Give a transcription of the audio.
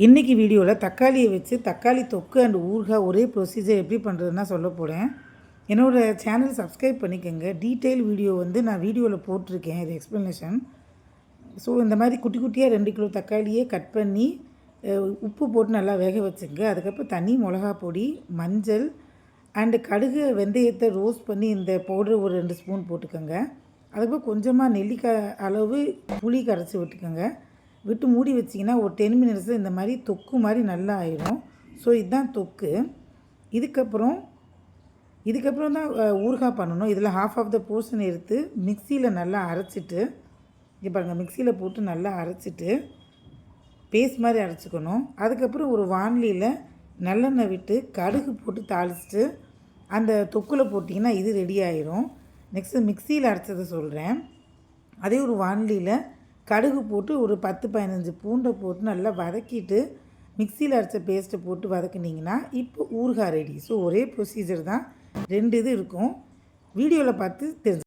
இன்றைக்கி வீடியோவில் தக்காளியை வச்சு தக்காளி தொக்கு அண்ட் ஊறுகாய் ஒரே ப்ரொசீஜர் எப்படி பண்ணுறதுன்னா சொல்ல போகிறேன். என்னோடய சேனல் சப்ஸ்கிரைப் பண்ணிக்கோங்க. டீட்டெயில் வீடியோ நான் வீடியோவில் போட்டிருக்கேன், இது எக்ஸ்ப்ளனேஷன். ஸோ இந்த மாதிரி குட்டி குட்டியாக 2 கிலோ தக்காளியை கட் பண்ணி உப்பு போட்டு நல்லா வேக வச்சுங்க. அதுக்கப்புறம் தனி மிளகா பொடி, மஞ்சள் அண்டு கடுகு, வெந்தயத்தை ரோஸ்ட் பண்ணி இந்த பவுடர் ஒரு 2 ஸ்பூன் போட்டுக்கோங்க. அதுக்கப்புறம் கொஞ்சமாக நெல்லிக்காய் அளவு புளி கரைச்சி விட்டுக்கோங்க. விட்டு மூடி வச்சிங்கன்னா ஒரு 10 மினிட்ஸில் இந்த மாதிரி தொக்கு மாதிரி நல்லா ஆயிடும். ஸோ இதுதான் தொக்கு. இதுக்கப்புறம் தான் ஊறுகாய் பண்ணணும். இதில் ½ ஆஃப் த போர்ஷன் எடுத்து மிக்சியில் நல்லா அரைச்சிட்டு, இங்கே பாருங்கள், மிக்சியில் போட்டு நல்லா அரைச்சிட்டு பேஸ்ட் மாதிரி அரைச்சிக்கணும். அதுக்கப்புறம் ஒரு வாணலியில் நல்லெண்ணெய் விட்டு கடுகு போட்டு தாளிச்சிட்டு அந்த தொக்கில் போட்டிங்கன்னா இது ரெடி ஆயிரும். நெக்ஸ்ட்டு மிக்சியில் அரைச்சதை சொல்கிறேன். அதே ஒரு வாணலியில் கடுகு போட்டு ஒரு 10-15 பூண்டை போட்டு நல்லா வதக்கிட்டு மிக்சியில் அரைச்ச பேஸ்ட்டை போட்டு வதக்குனிங்கன்னா இப்போ ஊறுகாய் ரெடி. ஸோ ஒரே ப்ரொசீஜர் தான், 2 இது இருக்கும். வீடியோவில் பார்த்து தெரிஞ்சு